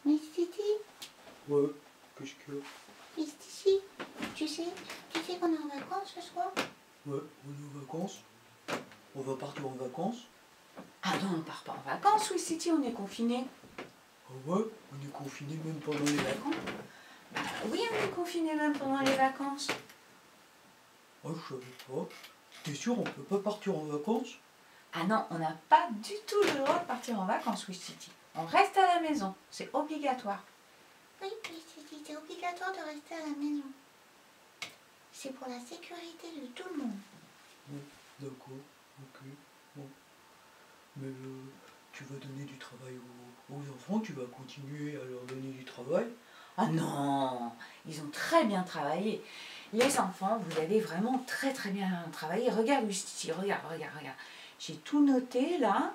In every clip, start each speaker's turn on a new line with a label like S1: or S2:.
S1: Mais Titi,
S2: Ouais, qu'est-ce qu'il y a?
S1: mais Titi, tu sais qu'on est en vacances ce soir?
S2: Ouais, on est en vacances. On va partir en vacances.
S3: Ah non, on part pas en vacances, oui, Titi, on est confinés.
S2: Ah ouais, on est confinés même pendant les vacances.
S3: Bah oui, on est confinés même pendant les vacances.
S2: Ah, je savais pas. T'es sûr, on peut pas partir en vacances?
S3: Ah non, on n'a pas du tout le droit de partir en vacances, oui, Titi. On reste à la maison, c'est obligatoire.
S1: Oui, mais Titi, c'est obligatoire de rester à la maison. C'est pour la sécurité de tout le monde.
S2: Ouais, d'accord, ok, bon. Mais tu vas donner du travail aux enfants, tu vas continuer à leur donner du travail.
S3: Ah non, ils ont très bien travaillé. Les enfants, vous avez vraiment très très bien travaillé. Regarde, oui, Titi, regarde. J'ai tout noté là.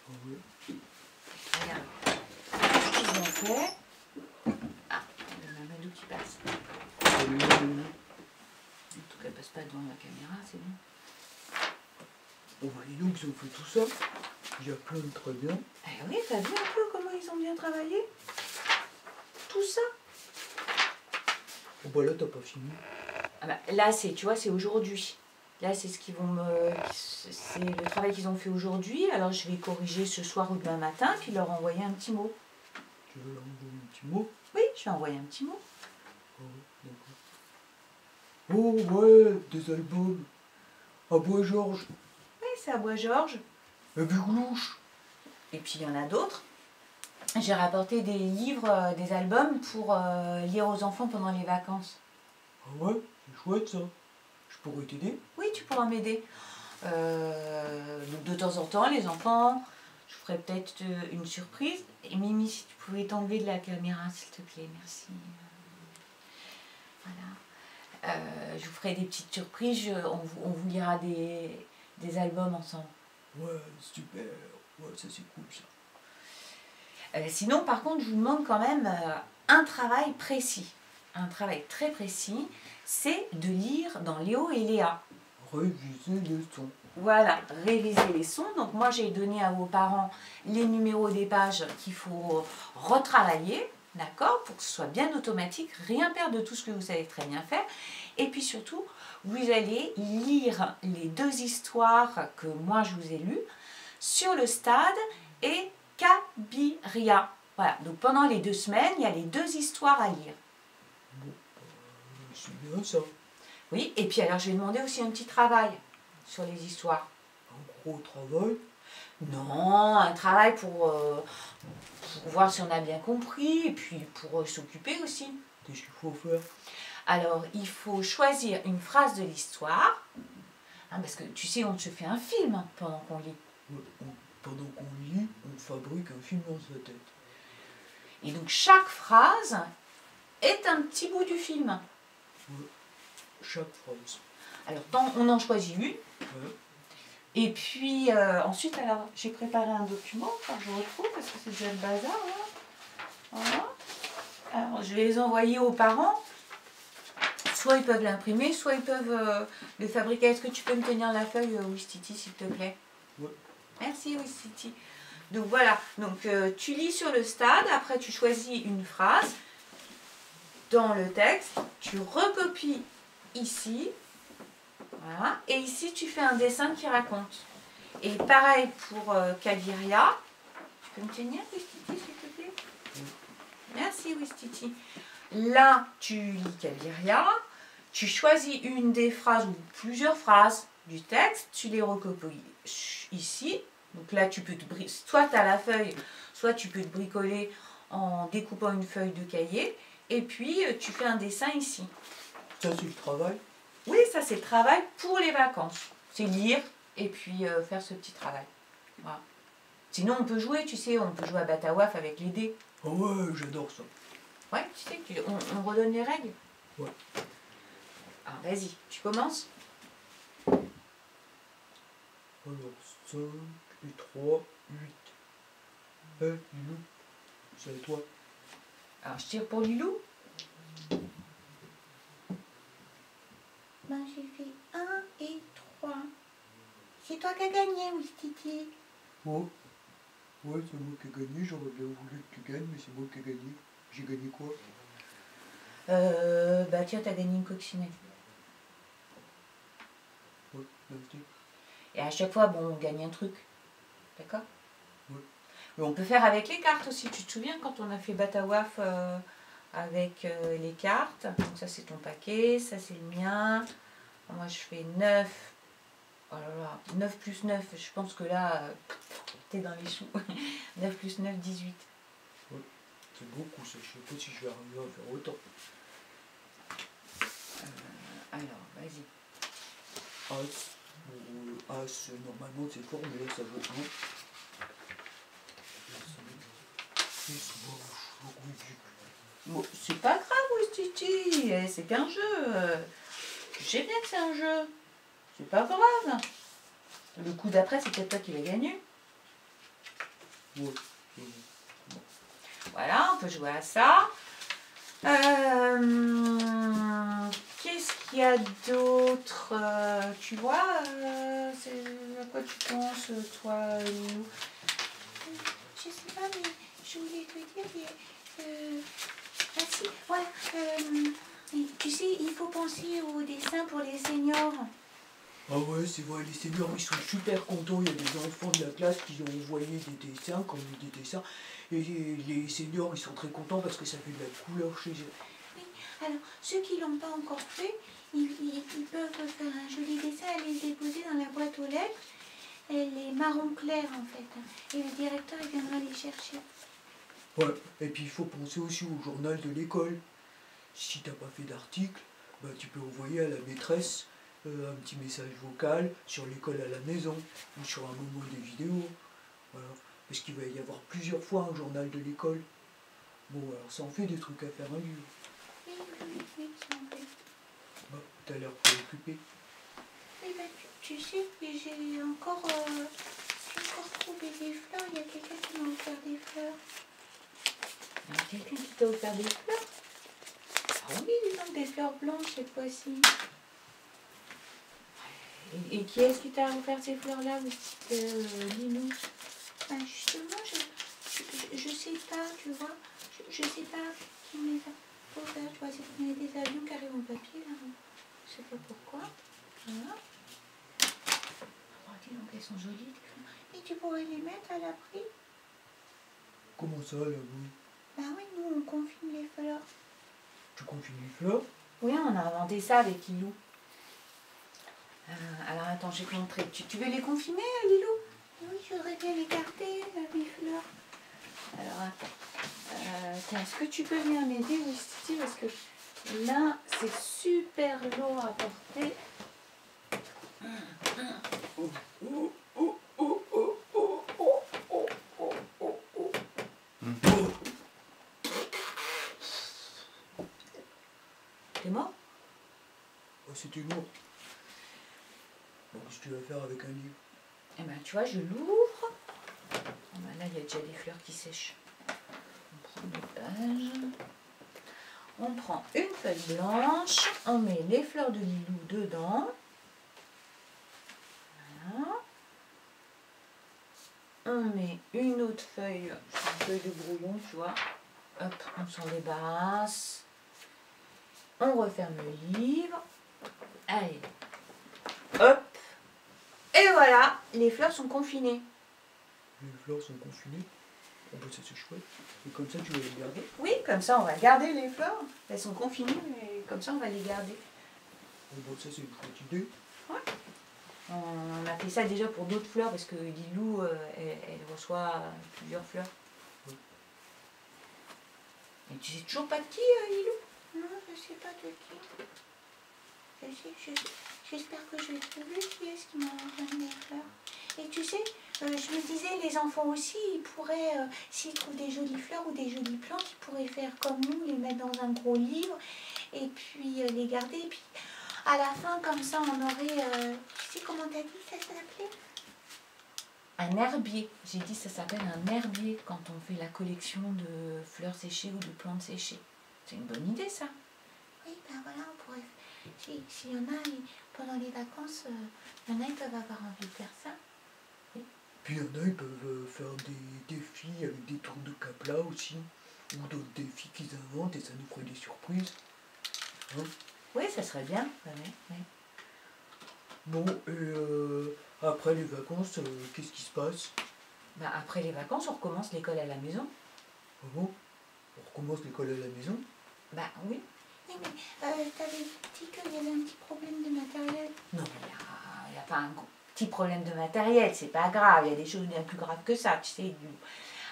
S2: Ah ouais.
S3: Regarde ce qu'ils ont fait. Ah, le Mamadou qui passe.
S2: Salut, Mamadou.
S3: En tout cas, passe pas devant la caméra, c'est bon.
S2: Bon bah dis donc, ils ont fait tout ça. Il y a plein de très bien.
S3: Eh oui, t'as vu un peu comment ils ont bien travaillé? Tout ça.
S2: Bon bah là, t'as pas fini.
S3: Ah bah, là, tu vois, c'est aujourd'hui. Là, c'est ce qu'ils vont c'est le travail qu'ils ont fait aujourd'hui. Alors, je vais corriger ce soir ou demain matin, puis leur envoyer un petit mot.
S2: Tu veux leur envoyer un petit mot?
S3: Oui, je vais envoyer un petit mot.
S2: Ah ouais, d'accord. Oh ouais, des albums. À Bois-Georges.
S3: Oui, c'est à Bois-Georges.
S2: À Buglouche.
S3: Et puis, il y en a d'autres. J'ai rapporté des livres, des albums pour lire aux enfants pendant les vacances.
S2: Ah ouais, c'est chouette ça. Je pourrais t'aider?
S3: Oui, tu pourras m'aider. Donc de temps en temps, les enfants, je ferai peut-être une surprise. Et Mimi, si tu pouvais t'enlever de la caméra, s'il te plaît, merci. Voilà. Je vous ferai des petites surprises. On vous lira des albums ensemble.
S2: Ouais, super. Ouais, ça c'est cool ça.
S3: Sinon, par contre, je vous demande quand même un travail précis. Un travail très précis, c'est de lire dans Léo et Léa.
S2: Réviser les sons.
S3: Voilà, réviser les sons. Donc moi, j'ai donné à vos parents les numéros des pages qu'il faut retravailler, d'accord, pour que ce soit bien automatique, rien perdre de tout ce que vous savez très bien faire. Et puis surtout, vous allez lire les 2 histoires que moi, je vous ai lues sur le stade et Cabiria. Voilà, donc pendant les 2 semaines, il y a les 2 histoires à lire.
S2: Bon, c'est bien ça.
S3: Oui, et puis alors, je vais demander aussi un petit travail sur les histoires.
S2: Un gros travail.
S3: Non, un travail pour voir si on a bien compris, et puis pour s'occuper aussi.
S2: Qu'est-ce qu'il faut faire?
S3: Alors, il faut choisir une phrase de l'histoire, hein, parce que tu sais, on se fait un film hein, pendant qu'on lit.
S2: Ouais, pendant qu'on lit, on fabrique un film dans sa tête.
S3: Et donc, chaque phrase est un petit bout du film.
S2: Ouais, chaque phrase.
S3: Alors, on en choisit une.
S2: Ouais.
S3: Et puis, ensuite, alors, j'ai préparé un document, quand je retrouve, parce que c'est déjà le bazar. Hein. Voilà. Alors, je vais les envoyer aux parents. Soit ils peuvent l'imprimer, soit ils peuvent le fabriquer. Est-ce que tu peux me tenir la feuille, Wistiti, s'il te plaît?
S2: Ouais.
S3: Merci, Wistiti. Donc voilà, donc, tu lis sur le stade, après tu choisis une phrase dans le texte, tu recopies ici, voilà, et ici tu fais un dessin qui raconte. Et pareil pour Cabiria. Tu peux me tenir, Wistiti, s'il te plaît? Merci, Wistiti. Là, tu lis Cabiria, tu choisis une des phrases ou plusieurs phrases du texte, tu les recopies ici. Donc là, tu peux soit tu as la feuille, soit tu peux te bricoler en découpant une feuille de cahier. Et puis, tu fais un dessin ici.
S2: Ça, c'est le travail?
S3: Oui, ça, c'est le travail pour les vacances. C'est lire et puis faire ce petit travail. Voilà. Sinon, on peut jouer, tu sais, on peut jouer à Batawaf avec les dés.
S2: Ah ouais, j'adore ça.
S3: Ouais, tu sais, on redonne les règles.
S2: Ouais.
S3: Alors, vas-y, tu commences?
S2: Alors, 5 et 3, 8. Eh, Lilou, c'est à toi.
S3: Alors, je tire pour Lilou.
S1: Ben, j'ai fait 1 et 3. C'est toi qui as gagné, Wistiti.
S2: Oh, Ouais, c'est moi qui ai gagné, j'aurais bien voulu que tu gagnes, mais c'est moi qui ai gagné. J'ai gagné quoi?
S3: Bah tiens, t'as gagné une coccinelle.
S2: Ouais, merci.
S3: Et à chaque fois, bon, on gagne un truc. D'accord?
S2: Ouais.
S3: Mais on peut faire avec les cartes aussi. Tu te souviens quand on a fait Batawaf avec les cartes? Donc ça, c'est ton paquet, ça, c'est le mien. Moi, je fais 9. Oh là là, 9 plus 9, je pense que là, t'es dans les choux. 9 plus 9, 18.
S2: Ouais, c'est beaucoup ça, je sais pas si je vais arriver à faire autant.
S3: Alors, vas-y.
S2: As, As, normalement c'est fort, mais là ça vaut 1.
S3: Bon, c'est pas grave, Titi, c'est qu'un jeu. Tu sais bien que c'est un jeu. C'est pas grave. Le coup d'après, c'est peut-être toi qui l'as gagné.
S2: Ouais.
S3: Voilà, on peut jouer à ça. Qu'est-ce qu'il y a d'autre? Tu vois, c'est à quoi tu penses, toi, Lilou?
S1: Je sais pas, mais je voulais te dire, ah si, voilà, tu sais, il faut penser au dessin pour les seniors.
S2: Ah ouais, c'est vrai, les seniors ils sont super contents, il y a des enfants de la classe qui ont envoyé des dessins, comme des dessins, et les seniors ils sont très contents parce que ça fait de la couleur chez eux.
S1: Oui, alors ceux qui l'ont pas encore fait, ils peuvent faire un joli dessin et les déposer dans la boîte aux lettres. Elle est marron clair en fait, et le directeur il viendra les chercher.
S2: Ouais, et puis il faut penser aussi au journal de l'école. Si t'as pas fait d'article, bah, tu peux envoyer à la maîtresse un petit message vocal sur l'école à la maison, ou sur un moment des vidéos. Voilà. Parce qu'il va y avoir plusieurs fois un journal de l'école. Bon, alors ça en fait des trucs à faire un livre.
S1: Oui, ça en fait.
S2: Bah, t'as l'air préoccupé.
S1: Oui, bah, tu sais, j'ai encore trouvé des fleurs. Il y a quelqu'un qui m'a offert des fleurs.
S3: Il y a quelqu'un qui t'a offert des fleurs?
S1: Ah oui, donc des fleurs blanches cette fois-ci.
S3: Et qui est-ce qui t'a offert ces fleurs-là, Lilou?
S1: Bah, justement, je sais pas, tu vois. Je sais pas qui me les a offerts. Tu vois, c'est des avions qui arrivent en papier, là. Je sais pas pourquoi. Voilà.
S3: Oh, dis donc, elles sont jolies.
S1: Et tu pourrais les mettre à l'abri?
S2: Comment ça, là, oui?
S1: Bah oui, nous, on confine les fleurs.
S2: Tu confines les fleurs?
S3: Oui, on a inventé ça avec Lilou. Alors attends, je vais te montrer. Tu veux les confiner, Lilou?
S1: Oui, je voudrais bien les garder, mes fleurs.
S3: Alors attends. Tiens, est-ce que tu peux venir m'aider, Titi? Parce que là, c'est super lourd à porter. T'es mort?
S2: Oh, c'était lourd. Bon, qu'est-ce que tu vas faire avec un livre?
S3: Eh ben, tu vois, je l'ouvre. Oh, ben là, il y a déjà des fleurs qui sèchent. On prend des pages. On prend une feuille blanche. On met les fleurs de Lilou dedans. Voilà. On met une autre feuille, une feuille de brouillon, tu vois. Hop, on s'en débarrasse. On referme le livre. Allez. Hop. Et voilà, les fleurs sont confinées.
S2: Les fleurs sont confinées. Oh, bah, ça c'est chouette. Et comme ça, tu vas les garder.
S3: Oui, comme ça, on va garder les fleurs. Elles sont confinées, mais comme ça, on va les garder.
S2: Oh, bah, ça c'est une chouette idée.
S3: Ouais. On a fait ça déjà pour d'autres fleurs, parce que Lilou, elle reçoit plusieurs fleurs.
S2: Oui.
S3: Et tu sais toujours pas de qui, Lilou?
S1: Non, je sais pas de qui. J'espère que je vais trouver qui est-ce qui m'a envoyé les fleurs. Et tu sais, je me disais, les enfants aussi, ils pourraient, s'ils trouvent des jolies fleurs ou des jolies plantes, ils pourraient faire comme nous, les mettre dans un gros livre et puis les garder. Et puis à la fin, comme ça, on aurait, tu sais comment t'as dit ça s'appelait?
S3: Un herbier. J'ai dit ça s'appelle un herbier quand on fait la collection de fleurs séchées ou de plantes séchées. C'est une bonne idée, ça.
S1: Oui, ben voilà, on pourrait. S'il y en a, pendant les vacances, il y en a, ils peuvent avoir envie de faire ça.
S2: Puis il y en a, ils peuvent faire des défis avec des tours de Capla aussi, ou d'autres défis qu'ils inventent et ça nous ferait des surprises. Hein?
S3: Oui, ça serait bien. Ouais.
S2: Bon, et après les vacances, qu'est-ce qui se passe?
S3: Bah, après les vacances, on recommence l'école à la maison.
S2: Ah bon? On recommence l'école à la maison?
S3: Bah oui.
S1: Oui, mais t'avais dit qu'il y avait un petit problème de matériel.
S3: Non, il n'y a pas un petit problème de matériel, c'est pas grave, il y a des choses bien plus graves que ça, tu sais.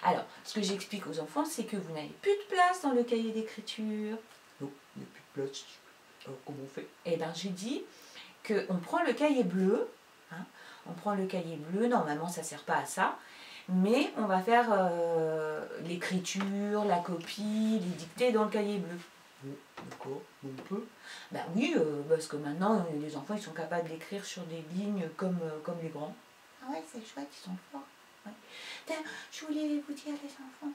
S3: Alors, ce que j'explique aux enfants, c'est que vous n'avez plus de place dans le cahier d'écriture.
S2: Non, il n'y a plus de place. Alors comment on fait?
S3: Eh bien, j'ai dit qu'on prend le cahier bleu, hein, on prend le cahier bleu, normalement ça ne sert pas à ça, mais on va faire l'écriture, la copie, les dictées dans le cahier bleu.
S2: Bon, d'accord, bon, on peut?
S3: Ben oui, parce que maintenant, les enfants, ils sont capables d'écrire sur des lignes comme les grands.
S1: Ah ouais, c'est chouette, ils sont forts. Ouais. D'ailleurs, je voulais vous dire, les enfants,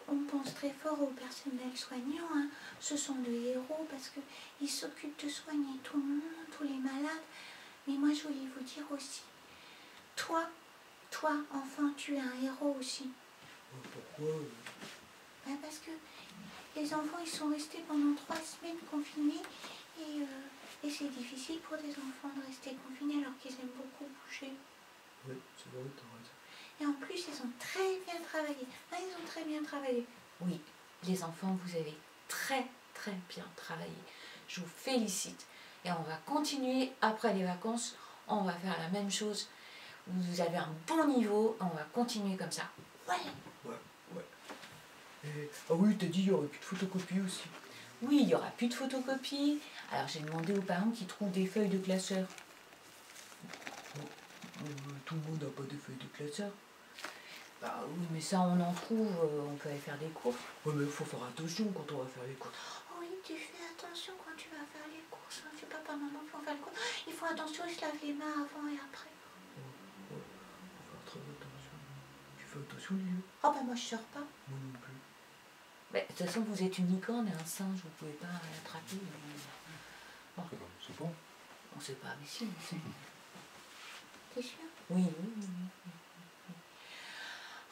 S1: on pense très fort au personnel soignant. Hein. Ce sont des héros parce qu'ils s'occupent de soigner tout le monde, tous les malades. Mais moi, je voulais vous dire aussi, toi, enfant, tu es un héros aussi.
S2: Pourquoi?
S1: Ben parce que les enfants, ils sont restés pendant 3 semaines confinés et c'est difficile pour des enfants de rester confinés alors qu'ils aiment beaucoup bouger.
S2: Oui, c'est vrai, t'as raison.
S1: Et en plus, ils ont très bien travaillé. Ah, ils ont très bien travaillé.
S3: Oui, les enfants, vous avez très très bien travaillé. Je vous félicite. Et on va continuer après les vacances. On va faire la même chose. Vous avez un bon niveau. On va continuer comme ça.
S1: Ouais.
S2: Ah oui, t'as dit il y aurait plus de photocopie aussi.
S3: Oui, il n'y aura plus de photocopies. Alors j'ai demandé aux parents qui trouvent des feuilles de classeurs.
S2: Tout le monde n'a pas des feuilles de classeur.
S3: Bah oui, mais ça on en trouve, on peut aller faire des courses.
S2: Ouais, mais il faut faire attention quand on va faire les courses.
S1: Oh oui, tu fais attention quand tu vas faire les courses. Hein. C'est pas maman qui va faire les courses. Il faut attention, ils se lavent les mains avant et après.
S2: Ouais, faut faire très attention. Tu fais attention, Lily?
S1: Oh bah moi je sors pas.
S2: Moi non plus.
S3: Mais, de toute façon, vous êtes une licorne et un singe, vous pouvez pas l'attraper. Bon.
S2: C'est bon.
S3: On sait pas, mais si, on sait.
S1: T'es sûr?
S3: Oui.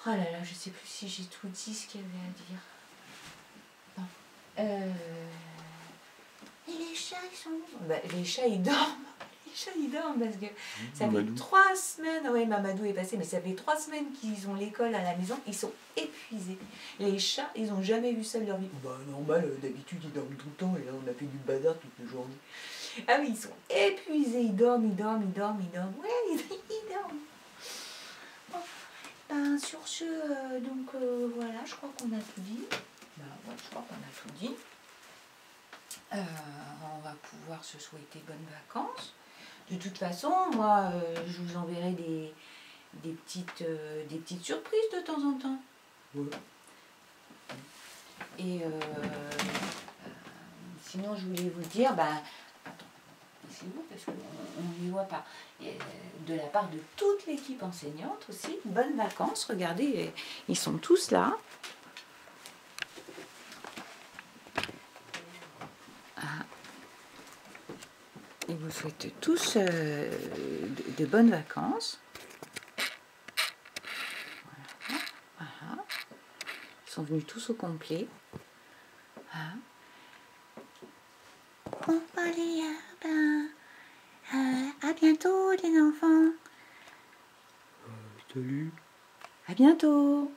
S3: Oh là là, je sais plus si j'ai tout dit ce qu'il y avait à dire. Bon.
S1: Et les chats, ils sont où?
S3: Bah, les chats, ils dorment. Les chats, ils dorment parce que ça fait 3 semaines. Oui, Mamadou est passé, mais ça fait 3 semaines qu'ils ont l'école à la maison. Ils sont épuisés. Les chats, ils n'ont jamais vu ça de leur vie.
S2: Bah normal, d'habitude ils dorment tout le temps et là on a fait du bazar toute la journée.
S3: Ah oui, ils sont épuisés. Ils dorment. Ouais, ils dorment.
S1: Bon, ben sur ce, voilà, je crois qu'on a tout dit.
S3: Bah, ouais, je crois qu'on a tout dit. On va pouvoir se souhaiter bonnes vacances. De toute façon, moi, je vous enverrai des petites surprises de temps en temps.
S2: Ouais.
S3: Et sinon, je voulais vous dire, attends, c'est vous parce qu'on ne les voit pas. Et, de la part de toute l'équipe enseignante aussi, bonnes vacances. Regardez, ils sont tous là. Et vous souhaite tous de bonnes vacances. Voilà. Ils sont venus tous au complet. Hein?
S1: Bon, allez, à bientôt les enfants.
S2: Salut.
S3: À bientôt.